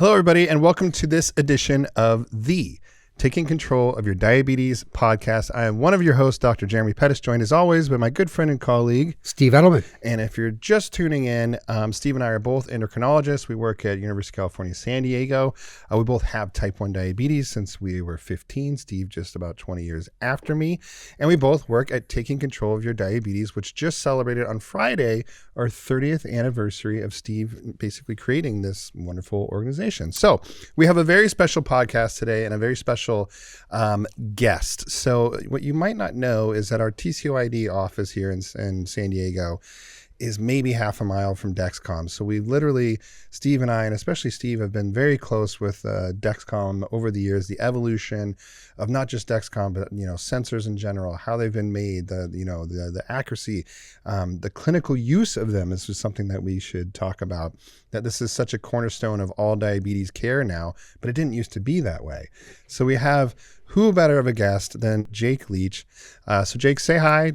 Hello, everybody, and welcome to this edition of the Taking Control of Your Diabetes podcast. I am one of your hosts, Dr. Jeremy Pettus, joined as always by my good friend and colleague, Steve Edelman. And if you're just tuning in, Steve and I are both endocrinologists. We work at University of California, San Diego. We both have type 1 diabetes since we were 15, Steve just about 20 years after me. And we both work at Taking Control of Your Diabetes, which just celebrated on Friday our 30th anniversary of Steve basically creating this wonderful organization. So we have a very special podcast today and a very special guest. So what you might not know is that our TCOYD office here in San Diego is maybe half a mile from Dexcom. So we literally, Steve and I, and especially Steve, have been very close with Dexcom over the years, the evolution of not just Dexcom, but sensors in general, how they've been made, the accuracy, the clinical use of them. This is something that we should talk about, that this is such a cornerstone of all diabetes care now, but it didn't used to be that way. So we have who better of a guest than Jake Leach. So Jake, say hi,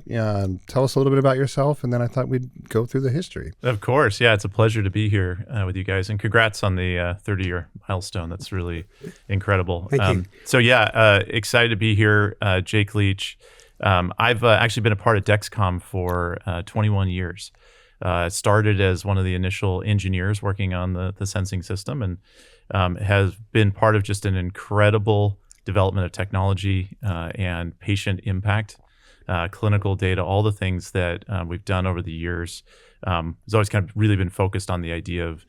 tell us a little bit about yourself, and then I thought we'd go through the history. Of course. Yeah, it's a pleasure to be here with you guys, and congrats on the 30-year milestone. That's really incredible. Thank you. So yeah, excited to be here. Jake Leach. I've actually been a part of Dexcom for 21 years. Started as one of the initial engineers working on the sensing system, and has been part of just an incredible development of technology and patient impact, clinical data, all the things that we've done over the years. It's always kind of really been focused on the idea of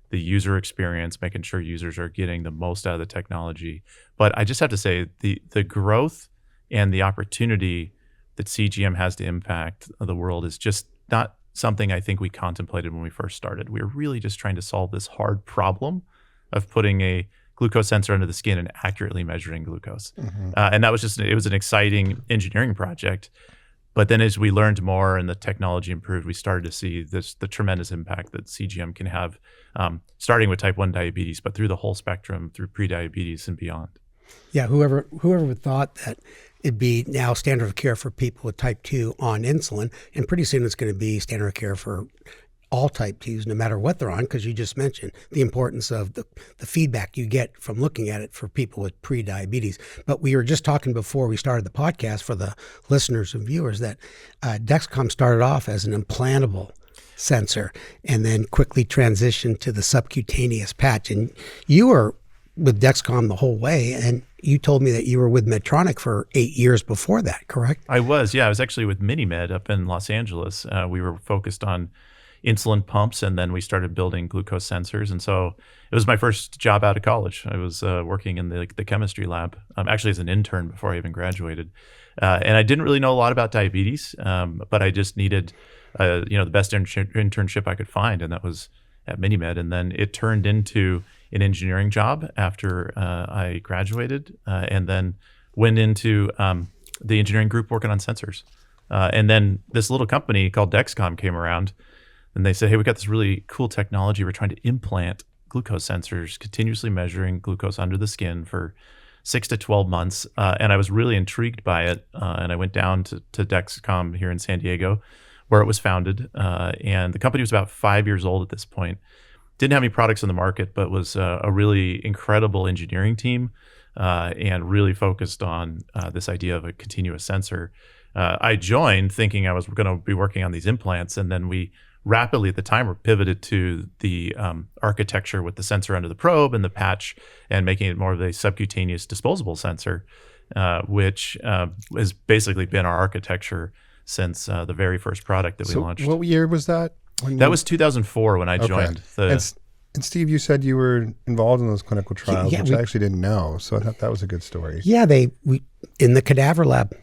the user experience, making sure users are getting the most out of the technology. But I just have to say the growth and the opportunity that CGM has to impact the world is just not something I think we contemplated when we first started. We were really just trying to solve this hard problem of putting a glucose sensor under the skin and accurately measuring glucose. Mm-hmm. And that was it was an exciting engineering project. But then as we learned more and the technology improved, we started to see the tremendous impact that CGM can have, starting with type 1 diabetes, but through the whole spectrum, through prediabetes and beyond. Yeah, whoever would thought that it'd be now standard of care for people with type 2 on insulin, and pretty soon it's going to be standard of care for all type 2s, no matter what they're on, because you just mentioned the importance of the feedback you get from looking at it for people with pre-diabetes. But we were just talking before we started the podcast for the listeners and viewers that Dexcom started off as an implantable sensor and then quickly transitioned to the subcutaneous patch. And you were with Dexcom the whole way, and you told me that you were with Medtronic for 8 years before that, correct? I was, yeah. I was actually with MiniMed up in Los Angeles. We were focused on insulin pumps, and then we started building glucose sensors. And so it was my first job out of college. I was working in the chemistry lab, actually as an intern before I even graduated. And I didn't really know a lot about diabetes, but I just needed, the best internship I could find, and that was at MiniMed. And then it turned into an engineering job after I graduated, and then went into the engineering group working on sensors. And then this little company called Dexcom came around, and they said, hey, we got this really cool technology. We're trying to implant glucose sensors, continuously measuring glucose under the skin for 6 to 12 months. And I was really intrigued by it. And I went down to Dexcom here in San Diego, where it was founded. And the company was about 5 years old at this point. Didn't have any products on the market, but was a really incredible engineering team and really focused on this idea of a continuous sensor. I joined thinking I was going to be working on these implants, and then we rapidly at the time were pivoted to the architecture with the sensor under the probe and the patch, and making it more of a subcutaneous disposable sensor, which has basically been our architecture since the very first product that we launched. What year was that? That was 2004 when I joined. And Steve, you said you were involved in those clinical trials, which I actually didn't know. So I thought that was a good story. Yeah, we in the cadaver lab.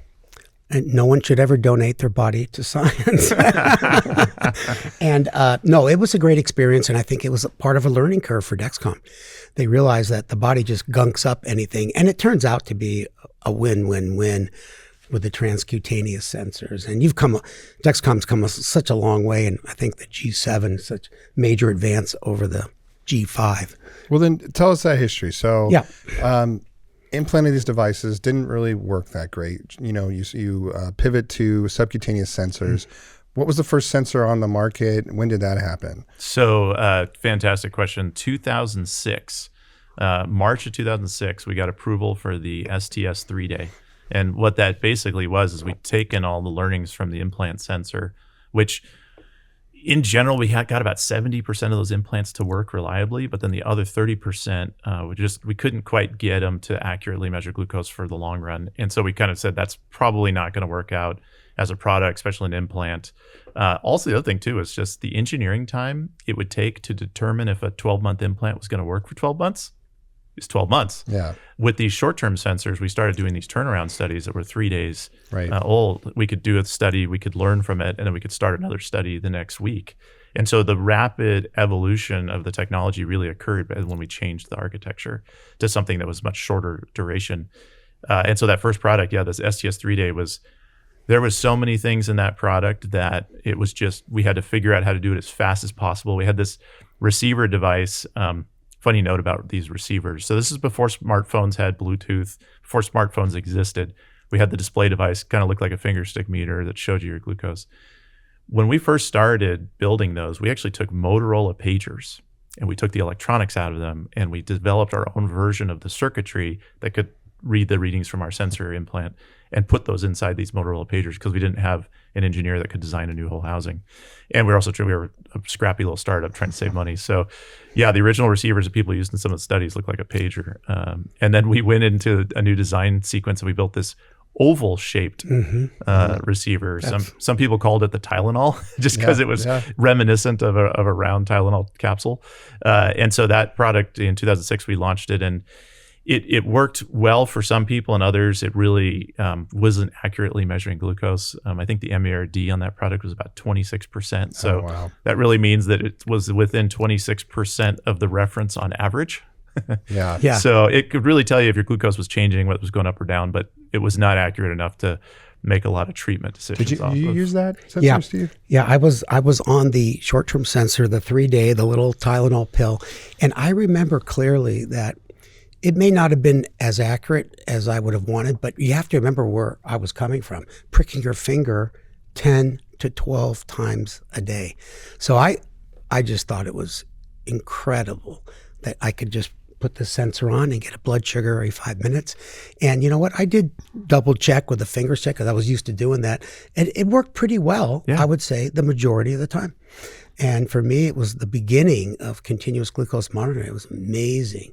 And no one should ever donate their body to science. And no, it was a great experience. And I think it was a part of a learning curve for Dexcom. They realized that the body just gunks up anything. And it turns out to be a win-win-win with the transcutaneous sensors. And Dexcom's come such a long way. And I think the G7 is such major advance over the G5. Well, then tell us that history. So yeah. Implanting these devices didn't really work that great. You pivot to subcutaneous sensors. What was the first sensor on the market? When did that happen? So fantastic question. 2006 March of 2006, we got approval for the STS 3-day. And what that basically was is we'd taken all the learnings from the implant sensor, which in general, we got about 70% of those implants to work reliably, but then the other 30%, we couldn't quite get them to accurately measure glucose for the long run. And so we kind of said that's probably not going to work out as a product, especially an implant. Also, the other thing too is just the engineering time it would take to determine if a 12-month implant was going to work for 12 months. It's 12 months. Yeah. With these short-term sensors, we started doing these turnaround studies that were 3 days old. We could do a study, we could learn from it, and then we could start another study the next week. And so the rapid evolution of the technology really occurred when we changed the architecture to something that was much shorter duration. And so that first product, this STS 3-day there was so many things in that product that it was just, we had to figure out how to do it as fast as possible. We had this receiver device. Funny note about these receivers. So this is before smartphones had Bluetooth, before smartphones existed. We had the display device, kind of looked like a finger stick meter that showed you your glucose. When we first started building those, we actually took Motorola pagers and we took the electronics out of them and we developed our own version of the circuitry that could read the readings from our sensor implant and put those inside these Motorola pagers because we didn't have an engineer that could design a new whole housing. And we were a scrappy little startup trying to save money. So the original receivers that people used in some of the studies looked like a pager. And then we went into a new design sequence and we built this oval-shaped receiver. Some people called it the Tylenol just because it was reminiscent of a round Tylenol capsule. And so that product in 2006, we launched it, and it worked well for some people, and others it really wasn't accurately measuring glucose. I think the MARD on that product was about 26%. So that really means that it was within 26% of the reference on average. Yeah. So it could really tell you if your glucose was changing, whether it was going up or down, but it was not accurate enough to make a lot of treatment decisions. Did you use that sensor, yeah. Steve? Yeah, I was on the short-term sensor, the 3-day, the little Tylenol pill, and I remember clearly that it may not have been as accurate as I would have wanted, but you have to remember where I was coming from. Pricking your finger 10 to 12 times a day. So I just thought it was incredible that I could just put the sensor on and get a blood sugar every 5 minutes. And you know what? I did double check with the finger stick because I was used to doing that. And it worked pretty well, I would say, the majority of the time. And for me, it was the beginning of continuous glucose monitoring. It was amazing.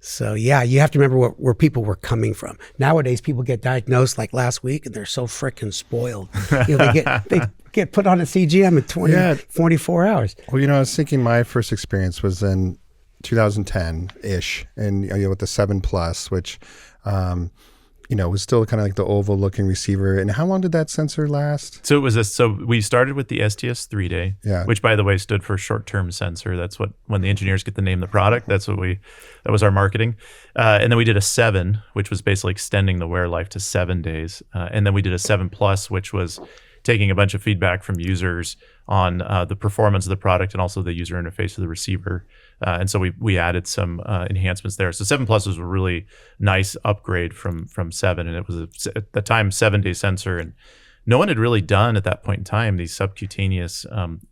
So yeah, you have to remember where people were coming from. Nowadays, people get diagnosed like last week and they're so freaking spoiled. They get put on a CGM in 24 hours. Well, I was thinking my first experience was in 2010-ish, and with the 7 Plus, which was still kind of like the oval looking receiver. And how long did that sensor last? So it was so we started with the STS 3-day, which by the way stood for short-term sensor. That's what, when the engineers get to name the product, that was our marketing. And then we did a 7, which was basically extending the wear life to 7 days. And then we did a 7 Plus, which was taking a bunch of feedback from users on the performance of the product and also the user interface of the receiver. And so we added some enhancements there. So 7 Plus was a really nice upgrade from 7, and it was at the time 7-day sensor, and no one had really done at that point in time these subcutaneous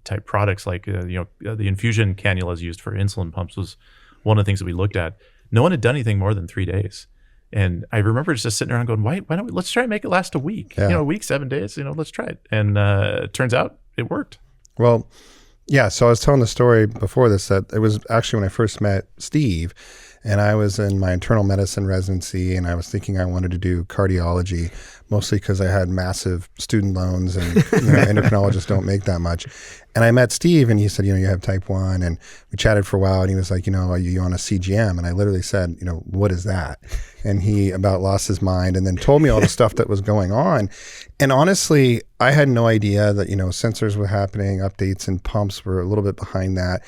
type products like the infusion cannulas used for insulin pumps was one of the things that we looked at. No one had done anything more than 3 days. And I remember just sitting around going, why don't we, let's try and make it last a week, a week, 7 days, let's try it. And it turns out it worked. Well, yeah. So I was telling the story before this that it was actually when I first met Steve, and I was in my internal medicine residency, and I was thinking I wanted to do cardiology, mostly because I had massive student loans, and endocrinologists don't make that much. And I met Steve, and he said, you have type 1, and we chatted for a while, and he was like, are you on a CGM? And I literally said, what is that? And he about lost his mind, and then told me all the stuff that was going on. And honestly, I had no idea that, sensors were happening, updates and pumps were a little bit behind that.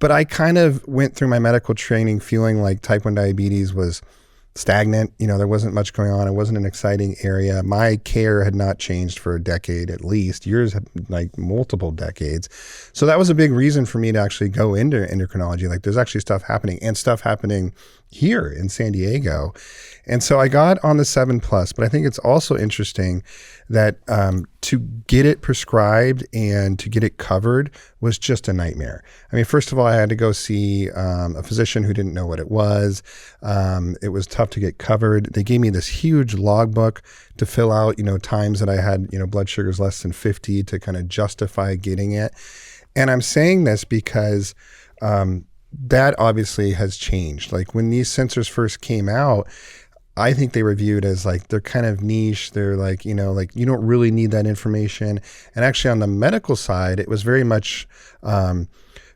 But I kind of went through my medical training feeling like type 1 diabetes was stagnant. There wasn't much going on. It wasn't an exciting area. My care had not changed for a decade at least. Yours had like multiple decades. So that was a big reason for me to actually go into endocrinology. Like there's actually stuff happening, and stuff happening here in San Diego. And so I got on the 7 Plus, but I think it's also interesting that to get it prescribed and to get it covered was just a nightmare. I mean, first of all, I had to go see a physician who didn't know what it was. It was tough to get covered. They gave me this huge logbook to fill out, times that I had, blood sugars less than 50 to kind of justify getting it. And I'm saying this because that obviously has changed. Like when these sensors first came out, I think they were viewed as like, they're kind of niche. They're like, you don't really need that information. And actually on the medical side, it was very much,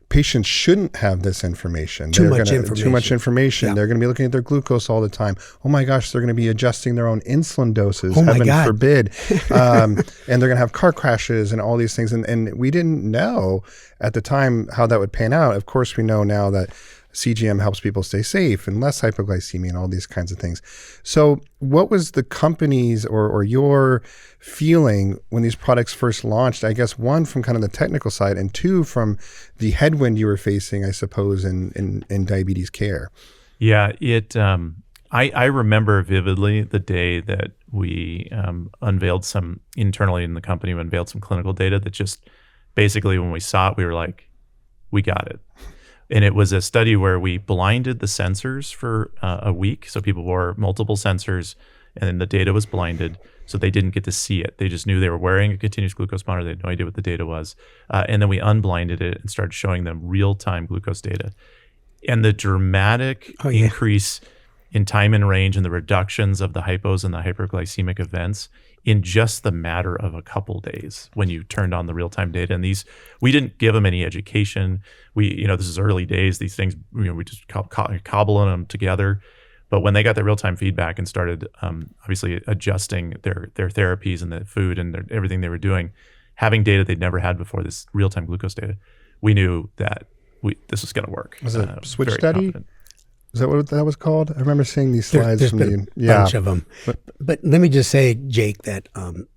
patients shouldn't have this information. Too much information. Yeah. They're going to be looking at their glucose all the time. Oh my gosh, they're going to be adjusting their own insulin doses. Oh my Heaven God. forbid. And they're going to have car crashes and all these things. And we didn't know at the time how that would pan out. Of course, we know now that CGM helps people stay safe and less hypoglycemia and all these kinds of things. So what was the company's or your feeling when these products first launched? I guess one, from kind of the technical side, and two, from the headwind you were facing, I suppose, in diabetes care. Yeah, I remember vividly the day that we unveiled some, internally in the company, we unveiled some clinical data that just basically when we saw it, we were like, we got it. And it was a study where we blinded the sensors for a week. So people wore multiple sensors and then the data was blinded. So they didn't get to see it. They just knew they were wearing a continuous glucose monitor. They had no idea what the data was. And then we unblinded it and started showing them real-time glucose data. And the dramatic increase in time and range and the reductions of the hypos and the hyperglycemic events in just the matter of a couple days when you turned on the real-time data. And these, we didn't give them any education. This is early days. These things, we just cobbling them together. But when they got the real-time feedback and started obviously adjusting their therapies and the food and everything they were doing, having data they'd never had before, this real-time glucose data, we knew that this was going to work. Was it a switch study? Confident. Is that what that was called? I remember seeing these slides. There's been a bunch of them. But let me just say, Jake, that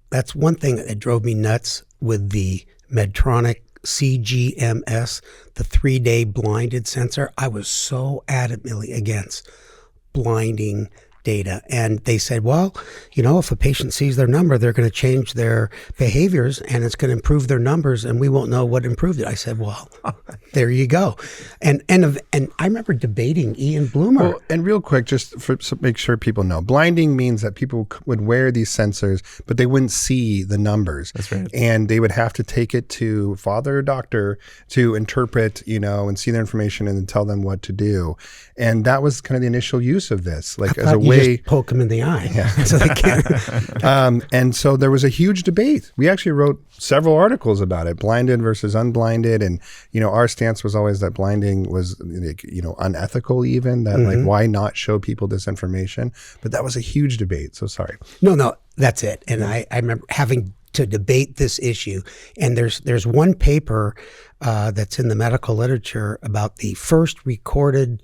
that's one thing that drove me nuts with the Medtronic CGMS, the 3-day blinded sensor. I was so adamantly against blinding data. And they said, well, if a patient sees their number, they're going to change their behaviors and it's going to improve their numbers and we won't know what improved it. I said, well, there you go. And I remember debating Ian Bloomer. Well, and real quick, just to make sure people know, blinding means that people would wear these sensors, but they wouldn't see the numbers. That's right. And they would have to take it to father or doctor to interpret, and see their information and then tell them what to do. And that was kind of the initial use of this, like as a way. Just poke them in the eye. Yeah. So they can't. And so there was a huge debate. We actually wrote several articles about it, blinded versus unblinded. And, our stance was always that blinding was, unethical even, that like, why not show people this information? But that was a huge debate. So sorry. No, that's it. And I remember having to debate this issue. And there's one paper that's in the medical literature about the first recorded,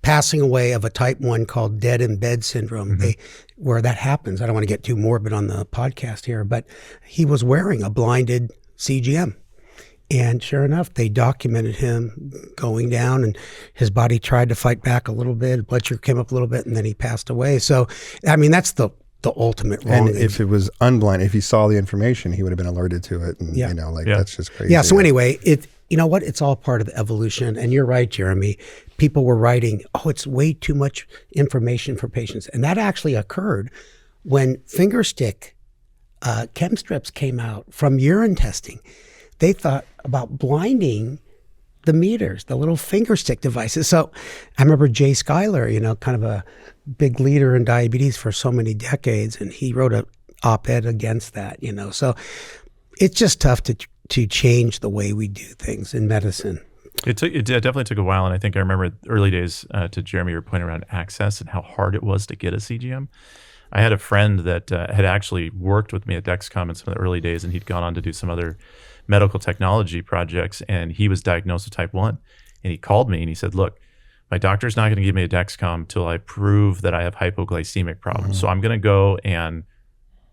passing away of a type 1 called dead in bed syndrome, where that happens. I don't want to get too morbid on the podcast here, but he was wearing a blinded CGM. And sure enough, they documented him going down and his body tried to fight back a little bit. Blood sugar came up a little bit and then he passed away. So, I mean, that's the ultimate wrong. And if it was unblinded, if he saw the information, he would have been alerted to it. And, that's just crazy. Yeah. So anyway, you know what? It's all part of the evolution. And you're right, Jeremy. People were writing, it's way too much information for patients. And that actually occurred when finger stick chem strips came out from urine testing. They thought about blinding the meters, the little finger stick devices. So I remember Jay Schuyler, kind of a big leader in diabetes for so many decades, and he wrote an op-ed against that, So it's just tough to change the way we do things in medicine. It definitely took a while, and I think I remember early days, to Jeremy, your point around access and how hard it was to get a CGM. I had a friend that had actually worked with me at Dexcom in some of the early days, and he'd gone on to do some other medical technology projects, and he was diagnosed with type 1. And he called me and he said, look, my doctor's not going to give me a Dexcom till I prove that I have hypoglycemic problems. So I'm going to go and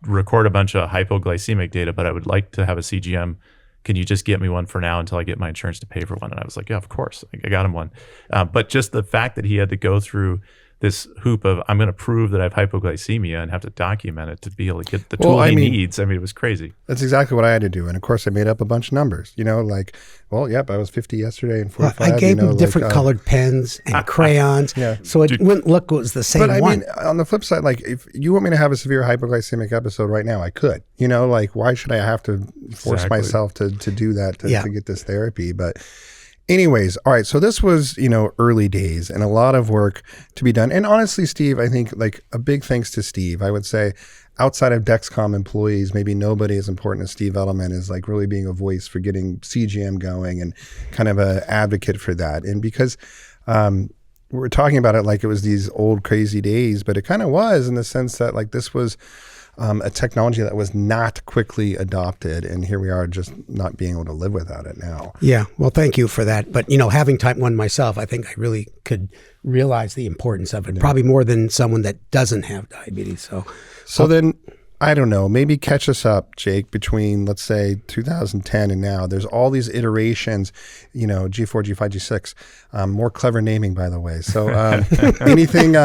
record a bunch of hypoglycemic data, but I would like to have a CGM can you just get me one for now until I get my insurance to pay for one? And I was like, yeah, of course. I got him one. But just the fact that he had to go through this hoop of, I'm going to prove that I have hypoglycemia and have to document it to be able to get the tool he needs. I mean, it was crazy. That's exactly what I had to do. And of course, I made up a bunch of numbers, like, well, yep, I was 50 yesterday and 45. Well, I gave him different colored pens and crayons. So it wouldn't look it was the same one. But I mean, on the flip side, like, if you want me to have a severe hypoglycemic episode right now, I could. Like, why should I have to force myself to do that to get this therapy? But anyways, all right. So this was, early days and a lot of work to be done. And honestly, Steve, I think like a big thanks to Steve. I would say outside of Dexcom employees, maybe nobody as important as Steve Edelman is like really being a voice for getting CGM going and kind of an advocate for that. And because we're talking about it like it was these old crazy days, but it kind of was in the sense that like this was a technology that was not quickly adopted, and here we are just not being able to live without it now. Yeah, well, thank you for that. But, having type 1 myself, I think I really could realize the importance of it, probably more than someone that doesn't have diabetes. So then, I don't know, maybe catch us up, Jake, between, let's say, 2010 and now. There's all these iterations, G4, G5, G6, more clever naming, by the way. So anything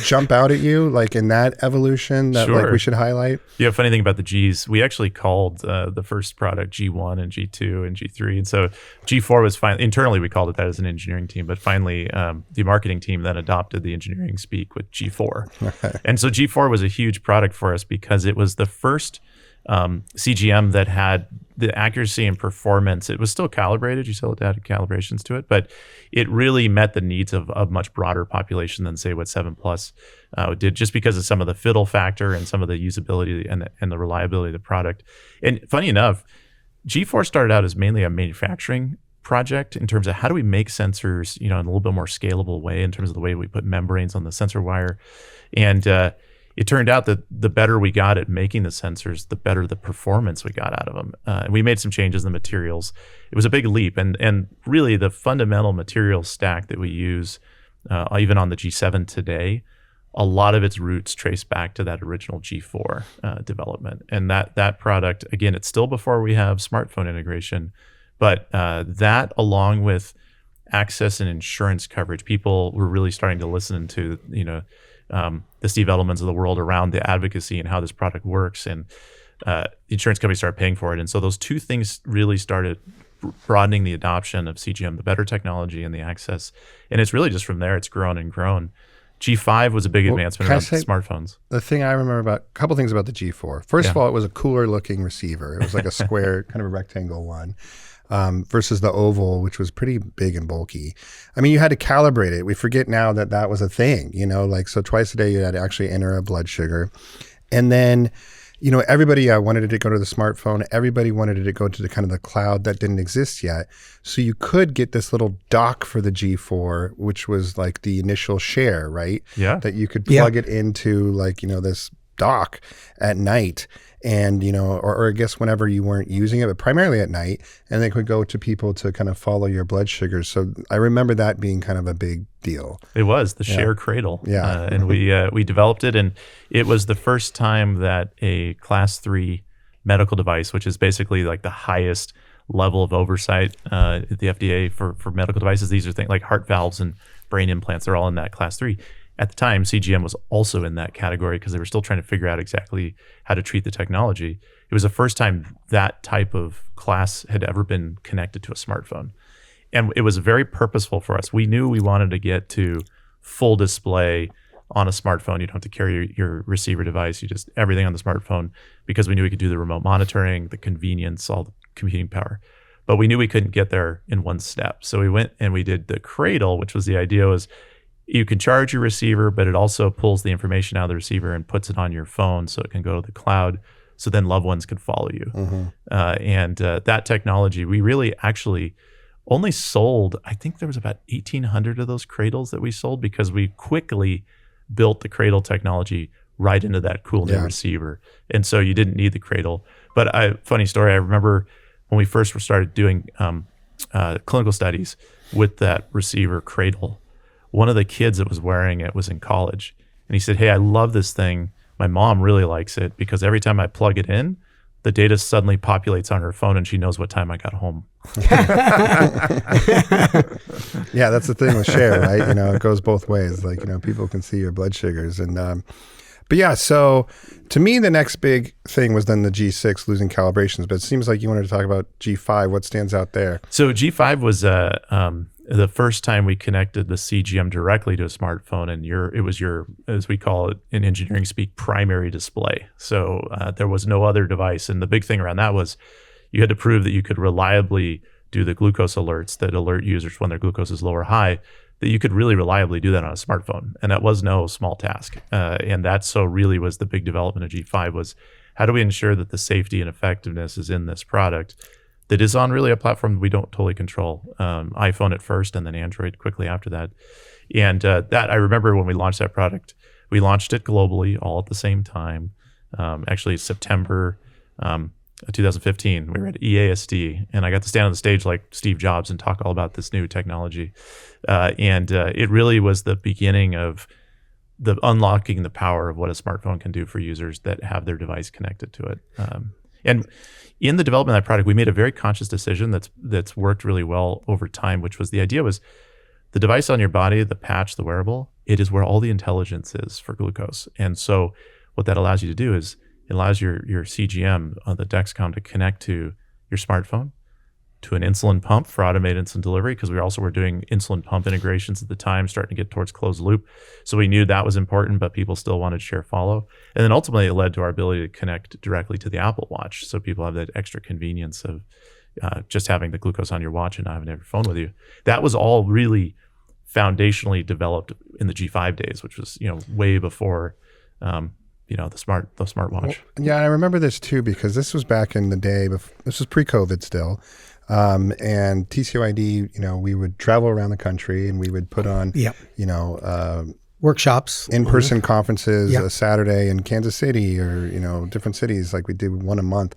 jump out at you, like in that evolution that like we should highlight? Yeah, funny thing about the Gs, we actually called the first product G1 and G2 and G3. And so G4 was finally, internally we called it that as an engineering team, but finally the marketing team then adopted the engineering speak with G4. And so G4 was a huge product for us because it was the first CGM that had the accuracy and performance. It was still calibrated. You still had calibrations to it, but it really met the needs of a much broader population than say what 7 Plus did, just because of some of the fiddle factor and some of the usability and the reliability of the product. And funny enough, G4 started out as mainly a manufacturing project in terms of how do we make sensors, in a little bit more scalable way in terms of the way we put membranes on the sensor wire. And it turned out that the better we got at making the sensors, the better the performance we got out of them. And we made some changes in the materials. It was a big leap. And really the fundamental material stack that we use, even on the G7 today, a lot of its roots trace back to that original G4 development. And that product, again, it's still before we have smartphone integration, but that along with access and insurance coverage, people were really starting to listen to, the Steve Edelmans of the world around the advocacy and how this product works, and the insurance companies started paying for it. And so those two things really started broadening the adoption of CGM, the better technology and the access. And it's really just from there, it's grown and grown. G5 was a big advancement around smartphones. The thing I remember a couple things about the G4. First of all, it was a cooler looking receiver. It was like a square, kind of a rectangle one. Versus the oval, which was pretty big and bulky. I mean, you had to calibrate it. We forget now that was a thing, so twice a day you had to actually enter a blood sugar. And then, everybody wanted it to go to the smartphone. Everybody wanted it to go to the kind of the cloud that didn't exist yet. So you could get this little dock for the G4, which was like the initial share, right? Yeah. That you could plug it into this dock at night. And, or I guess whenever you weren't using it, but primarily at night, and they could go to people to kind of follow your blood sugars. So I remember that being kind of a big deal. It was the Share Cradle. Yeah. And we developed it, and it was the first time that a class 3 medical device, which is basically like the highest level of oversight at the FDA for medical devices. These are things like heart valves and brain implants. They're all in that class 3. At the time, CGM was also in that category because they were still trying to figure out exactly how to treat the technology. It was the first time that type of class had ever been connected to a smartphone. And it was very purposeful for us. We knew we wanted to get to full display on a smartphone. You don't have to carry your receiver device. You just everything on the smartphone, because we knew we could do the remote monitoring, the convenience, all the computing power. But we knew we couldn't get there in one step. So we went and we did the Cradle, which was the idea was you can charge your receiver, but it also pulls the information out of the receiver and puts it on your phone so it can go to the cloud, so then loved ones can follow you. Mm-hmm. And that technology, we really actually only sold, I think there was about 1,800 of those Cradles that we sold because we quickly built the Cradle technology right into that cool new receiver. And so you didn't need the Cradle. But funny story, I remember when we first started doing clinical studies with that receiver Cradle, one of the kids that was wearing it was in college. And he said, hey, I love this thing. My mom really likes it because every time I plug it in, the data suddenly populates on her phone and she knows what time I got home. Yeah, that's the thing with Share, right? It goes both ways. Like, people can see your blood sugars. And, but yeah, so to me, the next big thing was then the G6 losing calibrations. But it seems like you wanted to talk about G5. What stands out there? So G5 was the first time we connected the CGM directly to a smartphone, and it was your, as we call it in engineering speak, primary display. So there was no other device. And the big thing around that was you had to prove that you could reliably do the glucose alerts that alert users when their glucose is low or high, that you could really reliably do that on a smartphone. And that was no small task. And that so really was the big development of G5 was how do we ensure that the safety and effectiveness is in this product that is on really a platform we don't totally control. iPhone at first and then Android quickly after that. And that I remember when we launched that product, we launched it globally all at the same time. Actually September 2015, we were at EASD and I got to stand on the stage like Steve Jobs and talk all about this new technology. And it really was the beginning of the unlocking the power of what a smartphone can do for users that have their device connected to it. And in the development of that product, we made a very conscious decision that's worked really well over time, which was the idea was the device on your body, the patch, the wearable, it is where all the intelligence is for glucose. And so what that allows you to do is it allows your CGM on the Dexcom to connect to your smartphone, to an insulin pump for automated insulin delivery, because we also were doing insulin pump integrations at the time, starting to get towards closed loop. So we knew that was important, but people still wanted Share Follow. And then ultimately it led to our ability to connect directly to the Apple Watch. So people have that extra convenience of just having the glucose on your watch and not having your phone with you. That was all really foundationally developed in the G5 days, which was, way before, the smartwatch. Well, yeah, I remember this too, because this was back in the day, this was pre-COVID still. And TCOYD, we would travel around the country and we would put on, workshops, in-person conferences, a Saturday in Kansas City or, different cities, like we did one a month.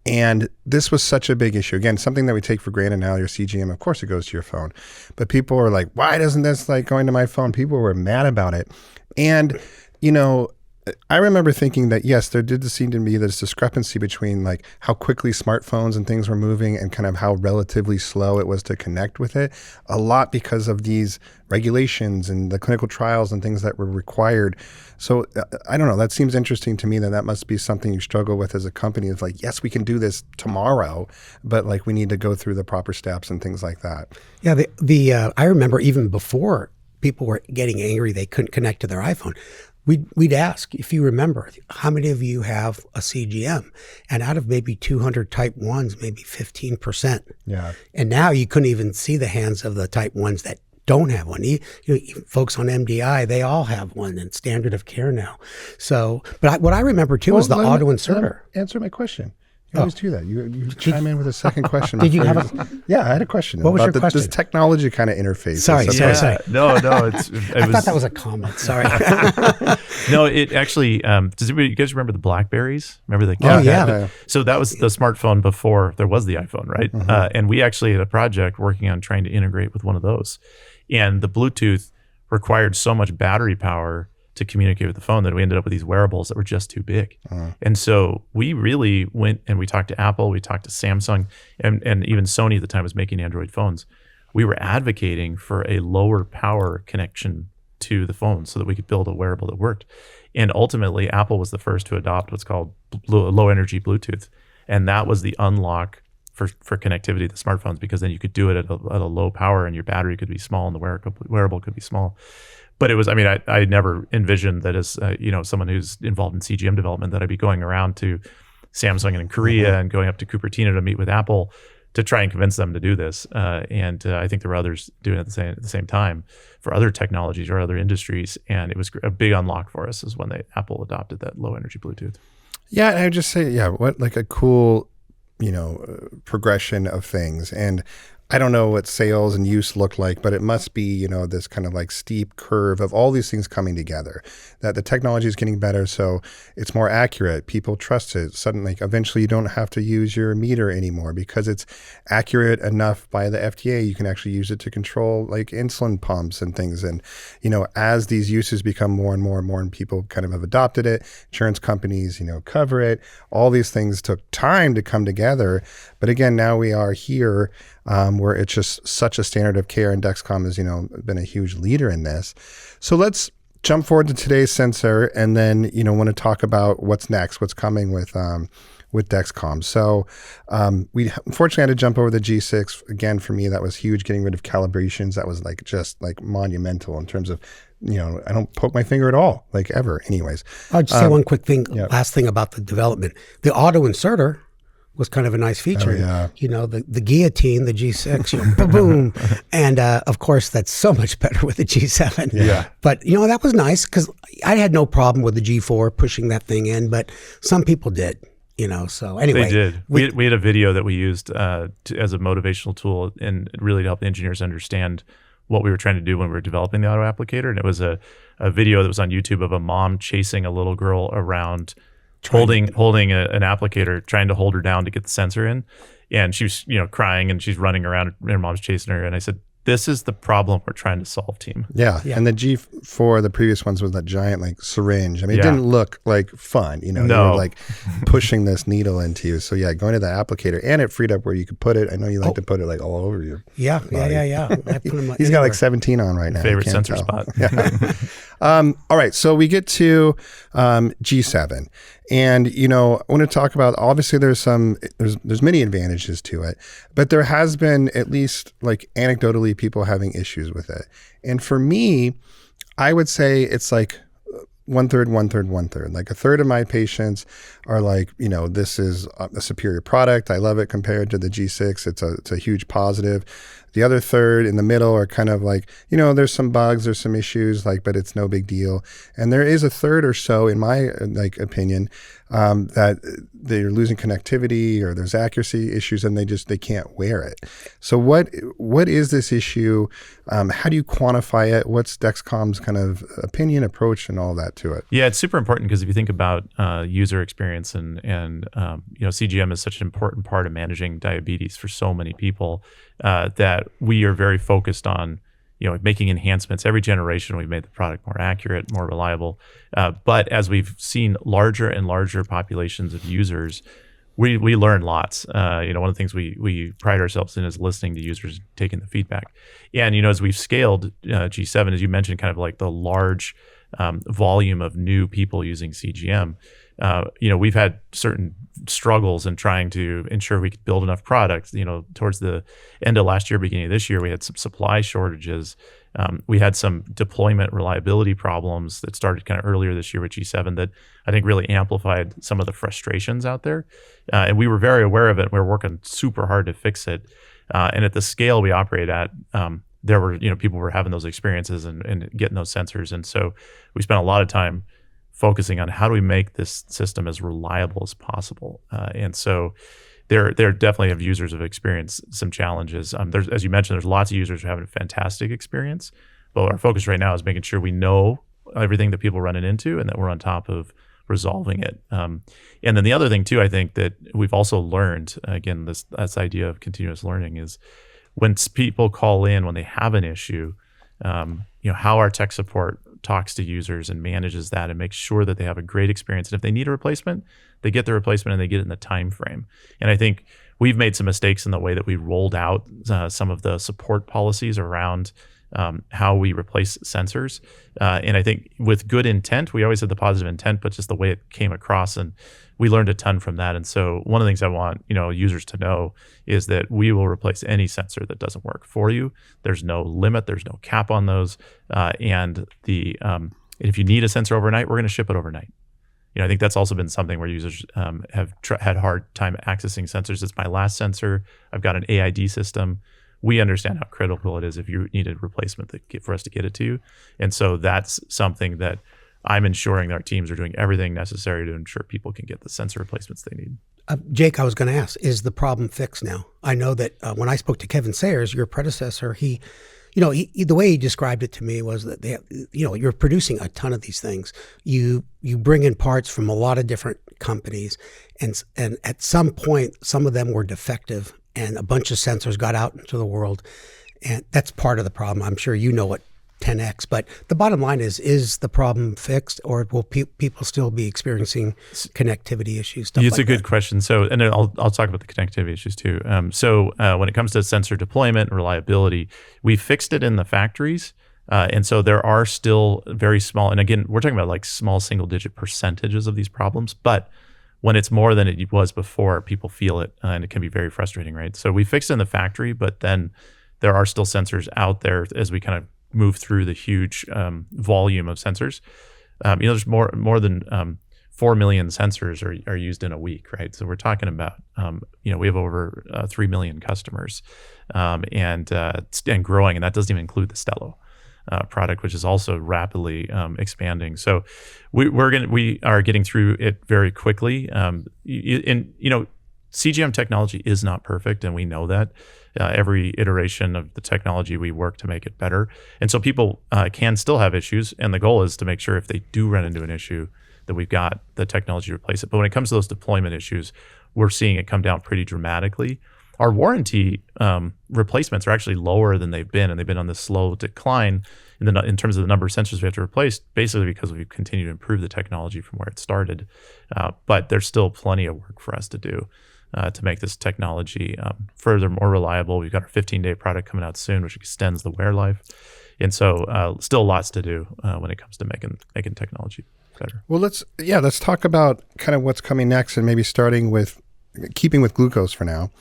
And this was such a big issue. Again, something that we take for granted now, your CGM, of course it goes to your phone. But people are like, why doesn't this going to my phone? People were mad about it. And, I remember thinking that, yes, there did seem to be this discrepancy between how quickly smartphones and things were moving and kind of how relatively slow it was to connect with it, a lot because of these regulations and the clinical trials and things that were required. So I don't know, that seems interesting to me that must be something you struggle with as a company. It's yes, we can do this tomorrow, but we need to go through the proper steps and things like that. Yeah, I remember even before people were getting angry they couldn't connect to their iPhone. We'd ask, if you remember, how many of you have a CGM? And out of maybe 200 type 1s, maybe 15%. Yeah. And now you couldn't even see the hands of the type 1s that don't have one. Folks on MDI, they all have one and standard of care now. So, but what I remember too is the auto inserter. Answer my question. You always do that. You chime in with a second question. Did you have a? Yeah, I had a question. What was your question? This technology kind of interface. Sorry. No. I thought that was a comment. Sorry. No, it actually. Does you guys remember the Blackberries? Remember the? Oh yeah. So that was the smartphone before there was the iPhone, right? Mm-hmm. And we actually had a project working on trying to integrate with one of those, and the Bluetooth required so much battery power to communicate with the phone that we ended up with these wearables that were just too big. And so we really went and we talked to Apple, we talked to Samsung, and even Sony at the time was making Android phones. We were advocating for a lower power connection to the phone so that we could build a wearable that worked. And ultimately, Apple was the first to adopt what's called low energy Bluetooth. And that was the unlock for connectivity to smartphones, because then you could do it at a low power and your battery could be small and the wearable could be small. But it was, I never envisioned that as, someone who's involved in CGM development, that I'd be going around to Samsung and Korea and going up to Cupertino to meet with Apple to try and convince them to do this. And I think there were others doing it at the same time for other technologies or other industries. And it was a big unlock for us is when Apple adopted that low energy Bluetooth. Yeah, I would just say, what a cool, progression of things. And I don't know what sales and use look like, but it must be, this kind of like steep curve of all these things coming together, that the technology is getting better. So it's more accurate. People trust it. Suddenly, eventually you don't have to use your meter anymore because it's accurate enough by the FDA. You can actually use it to control like insulin pumps and things. And, as these uses become more and more and more, and people kind of have adopted it, insurance companies, cover it. All these things took time to come together. But again, now we are here where it's just such a standard of care, and Dexcom has, been a huge leader in this. So let's jump forward to today's sensor, and then, want to talk about what's next, what's coming with Dexcom. So we unfortunately had to jump over the G6. Again, for me, that was huge, getting rid of calibrations. That was just monumental in terms of, I don't poke my finger at all, like ever. Anyways. I'll just say one quick thing, last thing about the development. The auto inserter was kind of a nice feature. Oh, yeah. The guillotine, the G6, boom. And of course, that's so much better with the G7. Yeah. But, that was nice because I had no problem with the G4 pushing that thing in, but some people did. So anyway. They did. We had a video that we used as a motivational tool and really to help the engineers understand what we were trying to do when we were developing the auto applicator. And it was a video that was on YouTube of a mom chasing a little girl around, holding an applicator, trying to hold her down to get the sensor in. And she was, crying, and she's running around, and her mom's chasing her. And I said, this is the problem we're trying to solve, team. Yeah. And the G4, the previous ones, was that giant syringe. I mean, it didn't look like fun, No. You were pushing this needle into you. So going to the applicator, and it freed up where you could put it. I know you like to put it all over your body. Yeah. I put them He's got 17 on right now. Favorite sensor spot. Yeah. All right. So we get to G7. And, I want to talk about, obviously there's many advantages to it, but there has been, at least anecdotally, people having issues with it. And for me, I would say it's one third. Like a third of my patients are this is a superior product. I love it compared to the G6. It's a huge positive. The other third in the middle are kind of there's some bugs, there's some issues, but it's no big deal. And there is a third or so, in my opinion, that they're losing connectivity or there's accuracy issues, and they can't wear it. So what is this issue? How do you quantify it? What's Dexcom's kind of opinion, approach, and all that to it? Yeah, it's super important because if you think about user experience and CGM is such an important part of managing diabetes for so many people that we are very focused on making enhancements. Every generation we've made the product more accurate, more reliable. But as we've seen larger and larger populations of users, we learn lots. One of the things we pride ourselves in is listening to users, taking the feedback. And as we've scaled G7, as you mentioned, kind of the large volume of new people using CGM, we've had certain struggles in trying to ensure we could build enough products. Towards the end of last year, beginning of this year, we had some supply shortages. We had some deployment reliability problems that started kind of earlier this year with G7 that I think really amplified some of the frustrations out there. And we were very aware of it. We were working super hard to fix it. And at the scale we operate at, there were, people were having those experiences and getting those sensors. And so we spent a lot of time focusing on how do we make this system as reliable as possible. And so there definitely have users have experienced some challenges. There's, as you mentioned, there's lots of users who are having a fantastic experience, but our focus right now is making sure we know everything that people are running into and that we're on top of resolving it. And then the other thing too, I think that we've also learned, again, this idea of continuous learning is when people call in, when they have an issue, how our tech support talks to users and manages that and makes sure that they have a great experience. And if they need a replacement, they get the replacement and they get it in the time frame. And I think we've made some mistakes in the way that we rolled out some of the support policies around how we replace sensors. And I think with good intent, we always had the positive intent, but just the way it came across, and we learned a ton from that. And so one of the things I want users to know is that we will replace any sensor that doesn't work for you. There's no limit, there's no cap on those. And if you need a sensor overnight, we're going to ship it overnight. I think that's also been something where users have had hard time accessing sensors. It's my last sensor. I've got an AID system. We understand how critical it is if you need a replacement for us to get it to you. And so that's something that I'm ensuring that our teams are doing everything necessary to ensure people can get the sensor replacements they need. Jake, I was going to ask, is the problem fixed now? I know that when I spoke to Kevin Sayers, your predecessor, the way he described it to me was that you're producing a ton of these things. You bring in parts from a lot of different companies, and at some point, some of them were defective, and a bunch of sensors got out into the world, and that's part of the problem. I'm sure you know it 10x, but the bottom line is the problem fixed, or will people still be experiencing connectivity issues? It's a good question. So, and I'll talk about the connectivity issues too. When it comes to sensor deployment and reliability, we fixed it in the factories. And so there are still very small, and again, we're talking about like small single-digit percentages of these problems, but when it's more than it was before, people feel it, and it can be very frustrating, right? So we fixed it in the factory, but then there are still sensors out there as we kind of move through the huge volume of sensors. There's more than 4 million sensors are used in a week, right? So we're talking about, we have over 3 million customers and growing, and that doesn't even include the Stelo product, which is also rapidly expanding. So we are getting through it very quickly. CGM technology is not perfect, and we know that. Every iteration of the technology, we work to make it better. And so people can still have issues, and the goal is to make sure if they do run into an issue that we've got the technology to replace it. But when it comes to those deployment issues, we're seeing it come down pretty dramatically. Our warranty replacements are actually lower than they've been, and they've been on this slow decline in terms of the number of sensors we have to replace, basically because we've continued to improve the technology from where it started. But there's still plenty of work for us to do to make this technology further more reliable. We've got our 15-day product coming out soon, which extends the wear life. And so still lots to do when it comes to making technology better. Well, let's talk about kind of what's coming next, and maybe starting with keeping with glucose for now.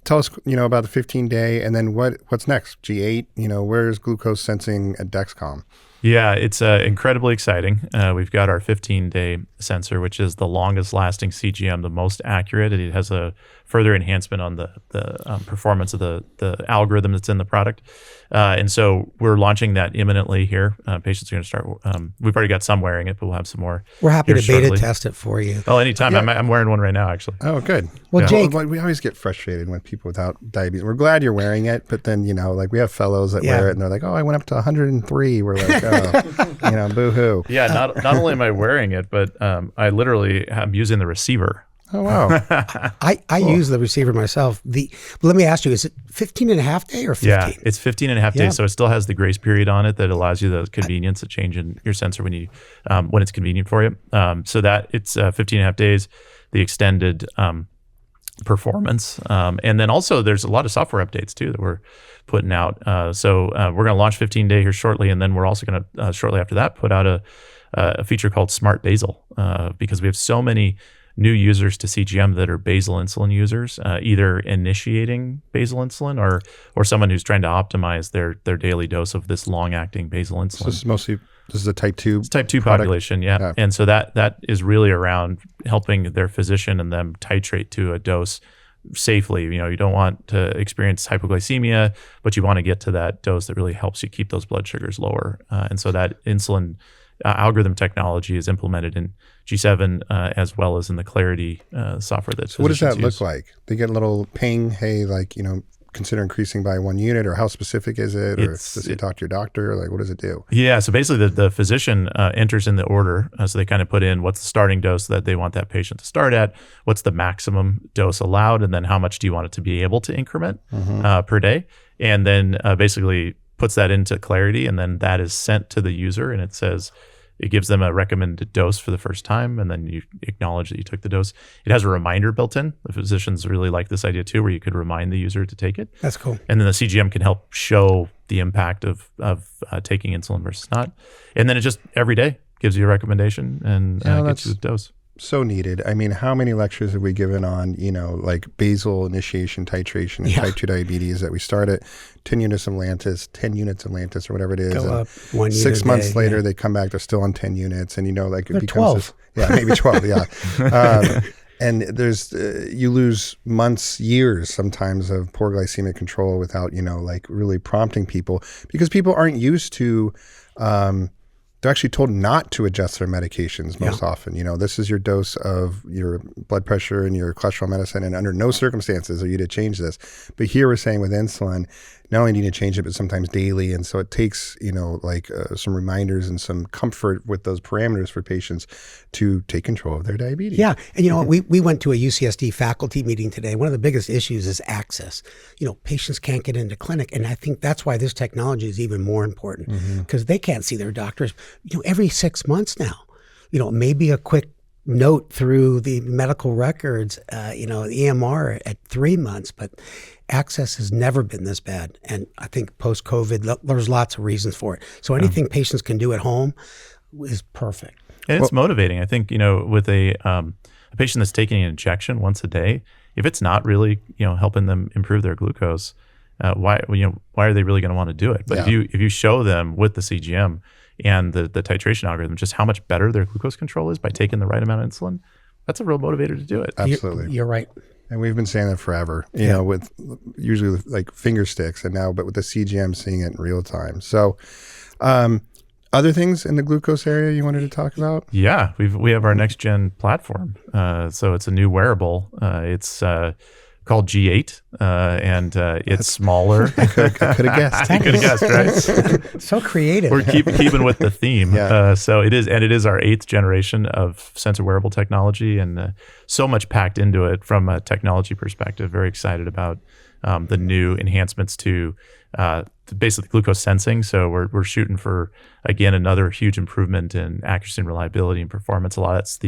Tell us, about the 15-day, and then what's next? G8, where's glucose sensing at Dexcom? Yeah, it's incredibly exciting. We've got our 15-day sensor, which is the longest lasting CGM, the most accurate. It has a further enhancement on the performance of the algorithm that's in the product. And so we're launching that imminently here. Patients are going to start. We've already got some wearing it, but we'll have some more. We're happy to shortly. beta test it for you. Oh, anytime. Yeah. I'm wearing one right now, actually. Oh, good. Well, Jake, we always get frustrated with people without diabetes. We're glad you're wearing it, but then, we have fellows that wear it and they're like, oh, I went up to 103. We're like, oh, boo-hoo. Yeah, not only am I wearing it, but I literally am using the receiver. Oh, wow. I use the receiver myself. But let me ask you, is it 15 and a half day or 15? Yeah, it's 15 and a half days. So it still has the grace period on it that allows you the convenience of changing your sensor when it's convenient for you. So that it's 15 and a half days, the extended performance. And then also there's a lot of software updates too that we're putting out. So we're going to launch 15-day here shortly. And then we're also going to, shortly after that, put out a feature called Smart Basal because we have so many new users to CGM that are basal insulin users, either initiating basal insulin or someone who's trying to optimize their daily dose of this long-acting basal insulin. So this is a type 2 It's type 2 product? population, yeah. And so that is really around helping their physician and them titrate to a dose safely. You don't want to experience hypoglycemia, but you want to get to that dose that really helps you keep those blood sugars lower. And so that insulin algorithm technology is implemented in G7 as well as in the Clarity software that. So what does that look like? They get a little ping, hey, consider increasing by 1 unit, or how specific is it? Or does it talk to your doctor? What does it do? Yeah, so basically the physician enters in the order. So they kind of put in what's the starting dose that they want that patient to start at, what's the maximum dose allowed, and then how much do you want it to be able to increment per day? And then basically puts that into Clarity, and then that is sent to the user, and it gives them a recommended dose for the first time, and then you acknowledge that you took the dose. It has a reminder built in. The physicians really like this idea too, where you could remind the user to take it. That's cool. And then the CGM can help show the impact of taking insulin versus not. And then it just every day gives you a recommendation and gets you the dose. So needed. I mean, how many lectures have we given on, basal initiation, titration, and type 2 diabetes that we start at 10 units of Lantus, or whatever it is. Go up 1 unit 6 months later, yeah. They come back, they're still on 10 units. And, it They're becomes 12. Maybe 12, yeah. And there's, you lose months, years sometimes of poor glycemic control without, really prompting people, because people aren't used to, they're actually told not to adjust their medications most often. This is your dose of your blood pressure and your cholesterol medicine, and under no circumstances are you to change this. But here we're saying with insulin, not only do you need to change it, but sometimes daily. And so it takes, some reminders and some comfort with those parameters for patients to take control of their diabetes. Yeah. And we went to a UCSD faculty meeting today. One of the biggest issues is access. Patients can't get into clinic. And I think that's why this technology is even more important, because they can't see their doctors, every 6 months now. Maybe a quick note through the medical records, the EMR at 3 months, but access has never been this bad. And I think post-COVID, there's lots of reasons for it. So anything patients can do at home is perfect. And it's motivating. I think, with a patient that's taking an injection once a day, if it's not really, helping them improve their glucose, why are they really going to want to do it? But if you show them with the CGM and the titration algorithm just how much better their glucose control is by taking the right amount of insulin, that's a real motivator to do it. Absolutely. You're right. And we've been saying that forever, with usually with like finger sticks, and now, but with the CGM, seeing it in real time. So, other things in the glucose area you wanted to talk about? Yeah, we have our next gen platform. So it's a new wearable. It's called G8, and it's smaller. I could have guessed. You could have guessed, right? So creative. We're keeping with the theme. Yeah. So it is our 8th generation of sensor wearable technology, and so much packed into it from a technology perspective. Very excited about the new enhancements to basically glucose sensing. So we're shooting for, again, another huge improvement in accuracy and reliability and performance. A lot of that's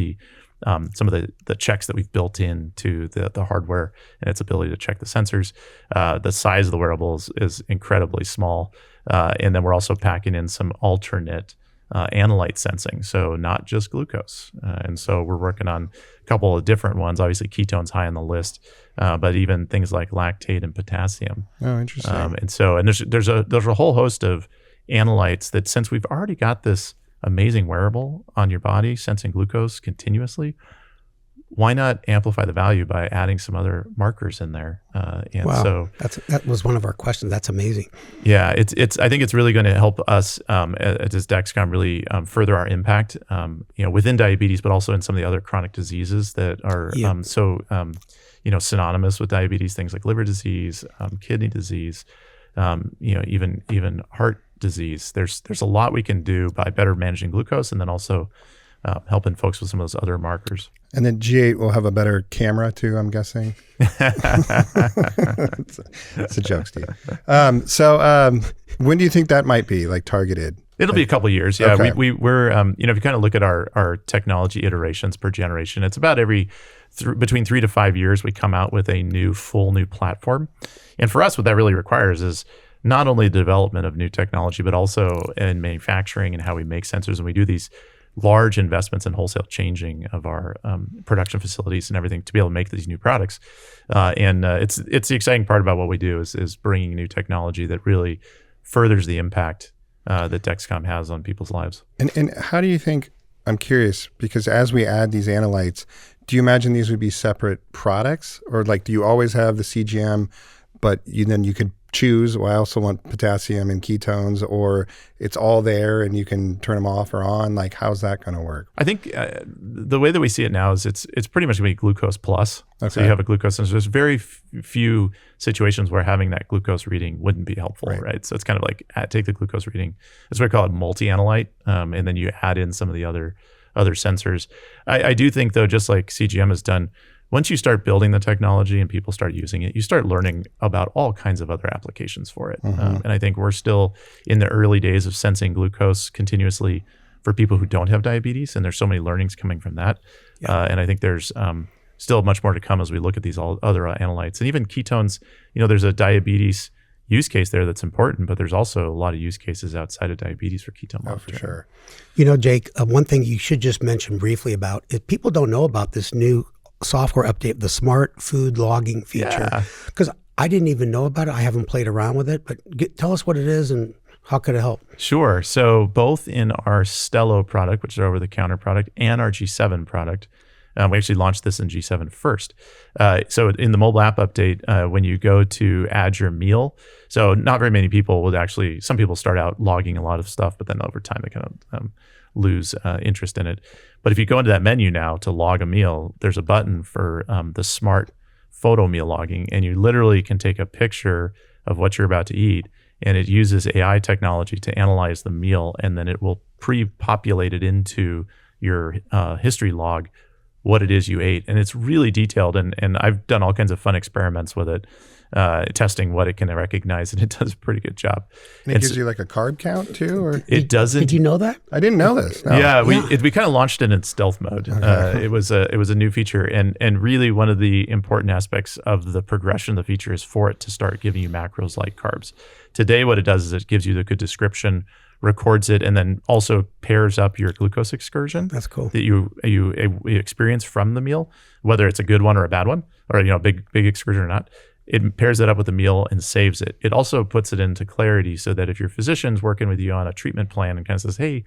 some of the checks that we've built into the hardware and its ability to check the sensors. The size of the wearables is incredibly small. And then we're also packing in some alternate analyte sensing, so not just glucose. And so we're working on a couple of different ones. Obviously, ketones high on the list, but even things like lactate and potassium. Oh, interesting. And there's a whole host of analytes that, since we've already got this amazing wearable on your body sensing glucose continuously, why not amplify the value by adding some other markers in there? Wow. So that was one of our questions. That's amazing. Yeah, I think it's really going to help us as Dexcom really further our impact, within diabetes, but also in some of the other chronic diseases that are synonymous with diabetes. Things like liver disease, kidney disease, even heart disease. There's a lot we can do by better managing glucose, and then also helping folks with some of those other markers. And then G8 will have a better camera too, I'm guessing. It's a joke, Steve. So when do you think that might be targeted? It'll be a couple of years. Yeah, Okay. we're if you kind of look at our technology iterations per generation, it's about between 3 to 5 years we come out with a full new platform. And for us, what that really requires is not only the development of new technology, but also in manufacturing and how we make sensors. And we do these large investments in wholesale changing of our production facilities and everything to be able to make these new products. It's the exciting part about what we do is bringing new technology that really furthers the impact that Dexcom has on people's lives. And how do you think, I'm curious, because as we add these analytes, do you imagine these would be separate products? Or do you always have the CGM, but then you could choose, I also want potassium and ketones, or it's all there and you can turn them off or on? How's that going to work? I think the way that we see it now is it's pretty much going to be glucose plus. Okay. So you have a glucose sensor. There's very few situations where having that glucose reading wouldn't be helpful, right? So it's kind of take the glucose reading. That's what we call it, multi-analyte, and then you add in some of the other sensors. I do think, though, just like CGM has done, once you start building the technology and people start using it, you start learning about all kinds of other applications for it. Mm-hmm. And I think we're still in the early days of sensing glucose continuously for people who don't have diabetes. And there's so many learnings coming from that. Yeah. And I think there's still much more to come as we look at these other analytes. And even ketones, there's a diabetes use case there that's important, but there's also a lot of use cases outside of diabetes for ketone monitoring. Oh, for sure. Jake, one thing you should just mention briefly about is people don't know about this new software update, the smart food logging feature, because I didn't even know about it. I haven't played around with it, but tell us what it is and how could it help? Sure. So both in our Stelo product, which is our over-the-counter product, and our G7 product, We actually launched this in G7 first. So in the mobile app update, when you go to add your meal, so not very many people would actually, some people start out logging a lot of stuff, but then over time they kind of lose interest in it. But if you go into that menu now to log a meal, there's a button for the smart photo meal logging, and you literally can take a picture of what you're about to eat, and it uses AI technology to analyze the meal, and then it will pre-populate it into your history log what it is you ate. And it's really detailed, and I've done all kinds of fun experiments with it, testing what it can recognize, and it does a pretty good job. And it gives you like a carb count too, or it doesn't. Did you know that? I didn't know this. No. Yeah, we kind of launched it in stealth mode. It was a new feature, and really one of the important aspects of the progression of the feature is for it to start giving you macros like carbs. Today, what it does is it gives you the good description, records it, and then also pairs up your glucose excursion. That's cool. That you experience from the meal, whether it's a good one or a bad one, or big excursion or not. It pairs it up with the meal and saves it. It also puts it into clarity so that if your physician's working with you on a treatment plan and kind of says, "Hey,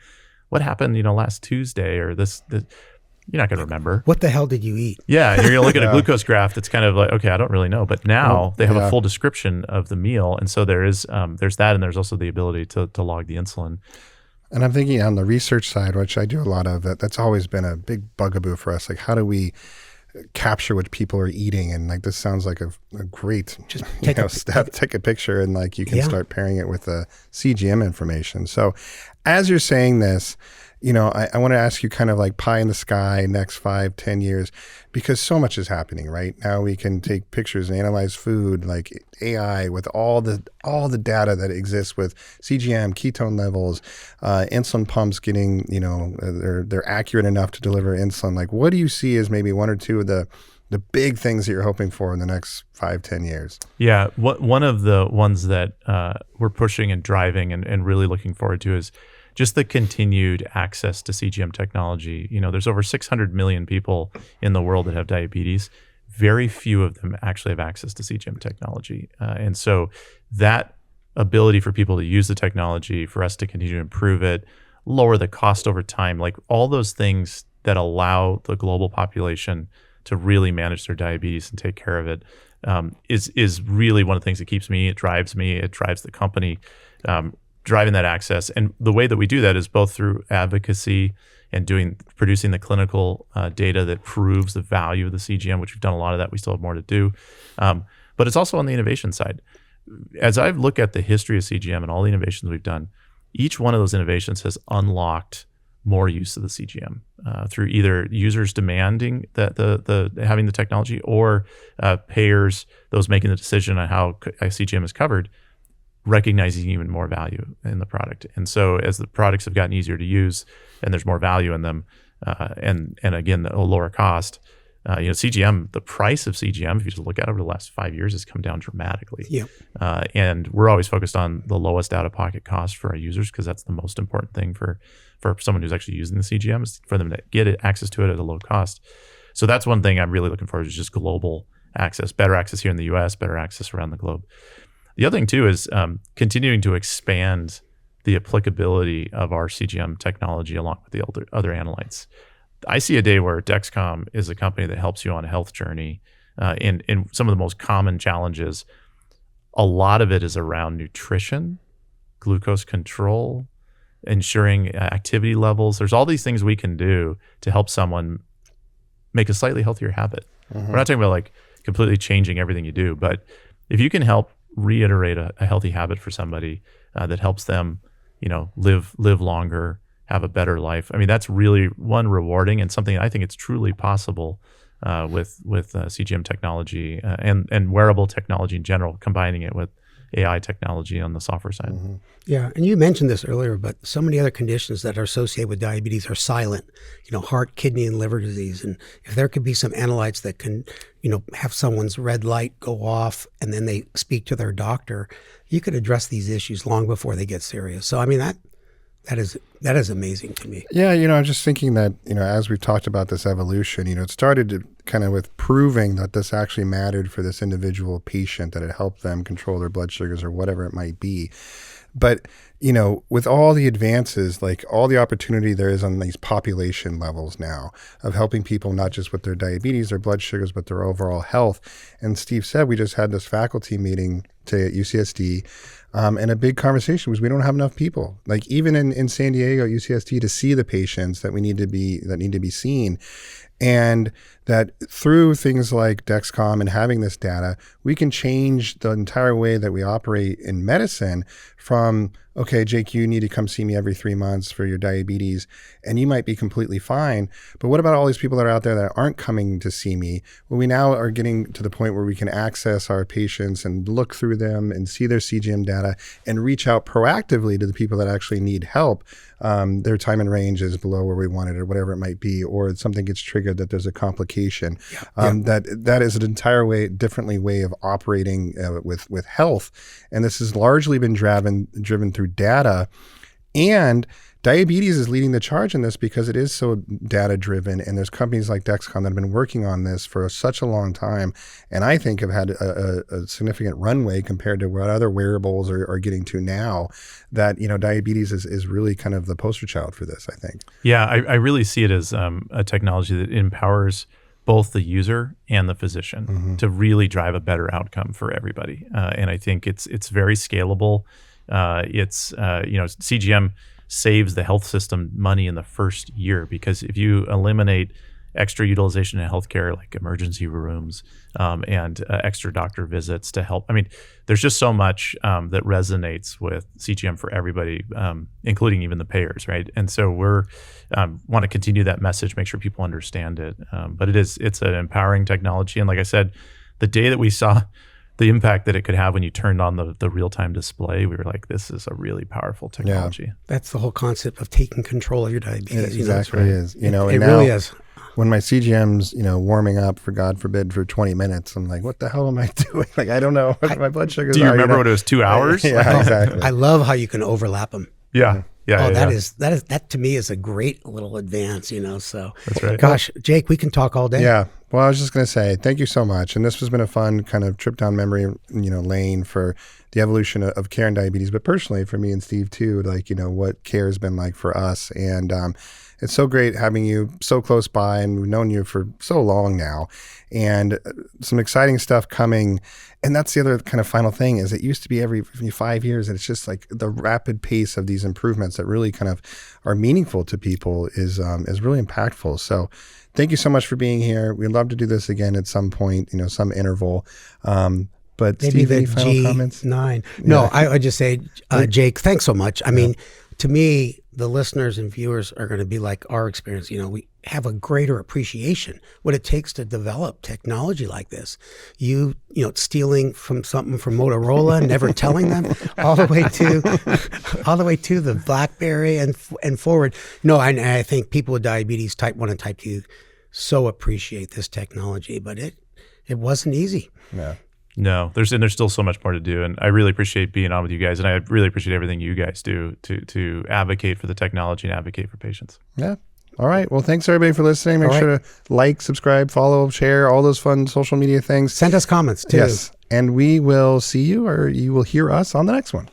what happened, last Tuesday or this," you're not going to remember. What the hell did you eat? Yeah, and you're going to look at a glucose graph that's kind of like, okay, I don't really know. But now they have a full description of the meal, and so there's that, and there's also the ability to log the insulin. And I'm thinking on the research side, which I do a lot of, that's always been a big bugaboo for us. Like, how do we capture what people are eating? And like, this sounds like a great Just step. Take a picture, and like you can start pairing it with the CGM information. So as you're saying this, I want to ask you kind of like pie in the sky next 5-10 years, because so much is happening right now. We can take pictures and analyze food, like AI with all the data that exists with CGM, ketone levels, insulin pumps getting, they're accurate enough to deliver insulin. Like, what do you see as maybe one or two of the big things that you're hoping for in the next 5-10 years? Yeah, one of the ones that we're pushing and driving and really looking forward to is just the continued access to CGM technology. There's over 600 million people in the world that have diabetes. Very few of them actually have access to CGM technology. And so that ability for people to use the technology, for us to continue to improve it, lower the cost over time, like all those things that allow the global population to really manage their diabetes and take care of it, is really one of the things that keeps me, it drives the company, driving that access. And the way that we do that is both through advocacy and producing the clinical data that proves the value of the CGM, which we've done a lot of that. We still have more to do. But it's also on the innovation side. As I've looked at the history of CGM and all the innovations we've done, each one of those innovations has unlocked more use of the CGM through either users demanding that the having the technology, or payers, those making the decision on how a CGM is covered, recognizing even more value in the product. And so as the products have gotten easier to use and there's more value in them, and again, a lower cost, CGM, the price of CGM, if you just look at it over the last 5 years, has come down dramatically. Yep. And we're always focused on the lowest out-of-pocket cost for our users, because that's the most important thing for someone who's actually using the CGM, is for them to get access to it at a low cost. So that's one thing I'm really looking for, is just global access, better access here in the US, better access around the globe. The other thing too is continuing to expand the applicability of our CGM technology along with the other analytes. I see a day where Dexcom is a company that helps you on a health journey in some of the most common challenges. A lot of it is around nutrition, glucose control, ensuring activity levels. There's all these things we can do to help someone make a slightly healthier habit. We're not talking about like completely changing everything you do, but if you can help reiterate a healthy habit for somebody that helps them, live longer, have a better life. I mean, that's really one rewarding, and something I think it's truly possible with CGM technology and wearable technology in general, combining it with AI technology on the software side. Yeah, and you mentioned this earlier, but so many other conditions that are associated with diabetes are silent, heart, kidney, and liver disease. And if there could be some analytes that can, have someone's red light go off and then they speak to their doctor, you could address these issues long before they get serious. So, I mean, that is amazing to me. Yeah, I'm just thinking that, as we've talked about this evolution, it started to kind of with proving that this actually mattered for this individual patient, that it helped them control their blood sugars or whatever it might be. But, you know, with all the advances, like all the opportunity there is on these population levels now of helping people, not just with their diabetes, their blood sugars, but their overall health. And Steve said, we just had this faculty meeting today at UCSD. And a big conversation was we don't have enough people, like even in San Diego, UCSD, to see the patients that need to be seen. And that through things like Dexcom and having this data, we can change the entire way that we operate in medicine from, okay, Jake, you need to come see me every 3 months for your diabetes, and you might be completely fine. But what about all these people that are out there that aren't coming to see me? Well, we now are getting to the point where we can access our patients and look through them and see their CGM data and reach out proactively to the people that actually need help. Their time in range is below where we want it, or whatever it might be, or something gets triggered that there's a complication. That is an entire different way of operating with health, and this has largely been driven through data. And diabetes is leading the charge in this because it is so data driven, and there's companies like Dexcom that have been working on this for such a long time, and I think have had a significant runway compared to what other wearables are getting to now, that, you know, diabetes is really kind of the poster child for this, I think. Yeah, I really see it as a technology that empowers both the user and the physician to really drive a better outcome for everybody. And I think it's very scalable. CGM saves the health system money in the first year, because if you eliminate extra utilization in healthcare, like emergency rooms and extra doctor visits to help. I mean, there's just so much that resonates with CGM for everybody, including even the payers, right? And so we're want to continue that message, make sure people understand it. But it's an empowering technology. And like I said, the day that we saw the impact that it could have when you turned on the real-time display, we were like, this is a really powerful technology. Yeah. That's the whole concept of taking control of your diabetes. It exactly is. You know, it really is. When my CGM's, you know, warming up, for God forbid, for 20 minutes, I'm like, what the hell am I doing? Like, I don't know what my blood sugars are. Do you remember what it was, 2 hours? Yeah, exactly. I love how you can overlap them. Yeah. Yeah. That to me is a great little advance, you know, so. That's right. Gosh, Jake, we can talk all day. Yeah. Well, I was just going to say, thank you so much. And this has been a fun kind of trip down memory, you know, lane for the evolution of care and diabetes, but personally for me and Steve too, like, you know, what care has been like for us. And it's so great having you so close by, and we've known you for so long now, and some exciting stuff coming. And that's the other kind of final thing, is it used to be every 5 years, and it's just like the rapid pace of these improvements that really kind of are meaningful to people is really impactful. So thank you so much for being here. We'd love to do this again at some point, you know, some interval. But maybe Steve, the any final comments? G9. No, yeah. I just say, Jake, thanks so much. I mean, to me, the listeners and viewers are going to be like our experience. You know, we have a greater appreciation what it takes to develop technology like this. You know, stealing from something from Motorola, never telling them, all the way to the BlackBerry and forward. No, I think people with diabetes, type 1 and type 2, so appreciate this technology, but it wasn't easy. Yeah. No, there's still so much more to do, and I really appreciate being on with you guys, and I really appreciate everything you guys do to advocate for the technology and advocate for patients. Yeah. All right. Well, thanks everybody for listening. Make sure to like, subscribe, follow, share, all those fun social media things. Send us comments too. Yes. And we will see you, or you will hear us on the next one.